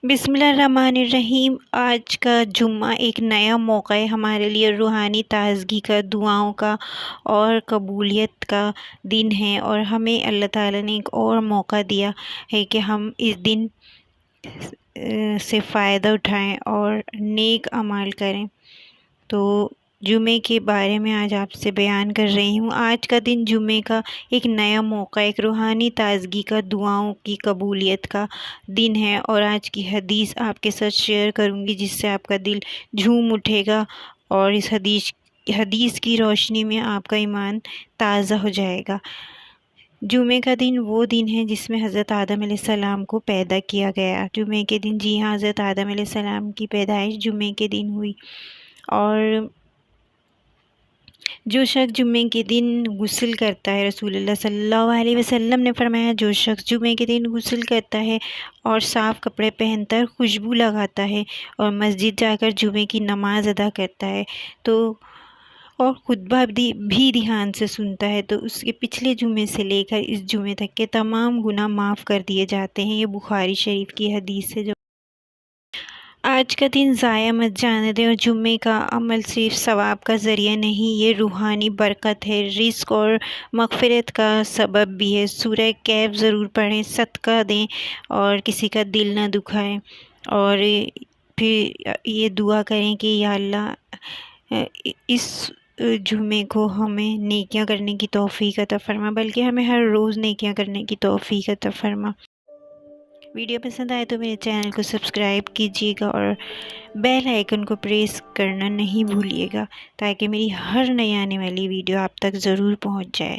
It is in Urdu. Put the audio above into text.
بسم اللہ الرحمن الرحیم۔ آج کا جمعہ ایک نیا موقع ہے ہمارے لیے، روحانی تازگی کا، دعاؤں کا اور قبولیت کا دن ہے، اور ہمیں اللہ تعالیٰ نے ایک اور موقع دیا ہے کہ ہم اس دن سے فائدہ اٹھائیں اور نیک اعمال کریں۔ تو جمعے کے بارے میں آج آپ سے بیان کر رہی ہوں۔ آج کا دن جمعے کا ایک نیا موقع، ایک روحانی تازگی کا، دعاؤں کی قبولیت کا دن ہے، اور آج کی حدیث آپ کے ساتھ شیئر کروں گی جس سے آپ کا دل جھوم اٹھے گا، اور اس حدیث کی روشنی میں آپ کا ایمان تازہ ہو جائے گا۔ جمعے کا دن وہ دن ہے جس میں حضرت آدم علیہ السلام کو پیدا کیا گیا۔ جمعے کے دن، جی ہاں، حضرت آدم علیہ السلام کی پیدائش جمعے کے دن ہوئی، اور جو شخص جمعے کے دن غسل کرتا ہے، رسول اللہ صلی اللہ علیہ وسلم نے فرمایا، جو شخص جمعے کے دن غسل کرتا ہے اور صاف کپڑے پہن کر خوشبو لگاتا ہے اور مسجد جا کر جمعے کی نماز ادا کرتا ہے اور خطبہ بھی دھیان سے سنتا ہے، تو اس کے پچھلے جمعے سے لے کر اس جمعے تک کے تمام گناہ معاف کر دیے جاتے ہیں۔ یہ بخاری شریف کی حدیث ہے۔ آج کا دن ضائع مت جانے دیں، اور جمعے کا عمل صرف ثواب کا ذریعہ نہیں، یہ روحانی برکت ہے، رزق اور مغفرت کا سبب بھی ہے۔ سورہ کہف ضرور پڑھیں، صدقہ دیں اور کسی کا دل نہ دکھائیں، اور پھر یہ دعا کریں کہ یا اللہ اس جمعے کو ہمیں نیکیاں کرنے کی توفیق عطا فرما، بلکہ ہمیں ہر روز نیکیاں کرنے کی توفیق عطا فرما۔ ویڈیو پسند آئے تو میرے چینل کو سبسکرائب کیجیے گا اور بیل آئیکن کو پریس کرنا نہیں بھولیے گا، تاکہ میری ہر نئی آنے والی ویڈیو آپ تک ضرور پہنچ جائے۔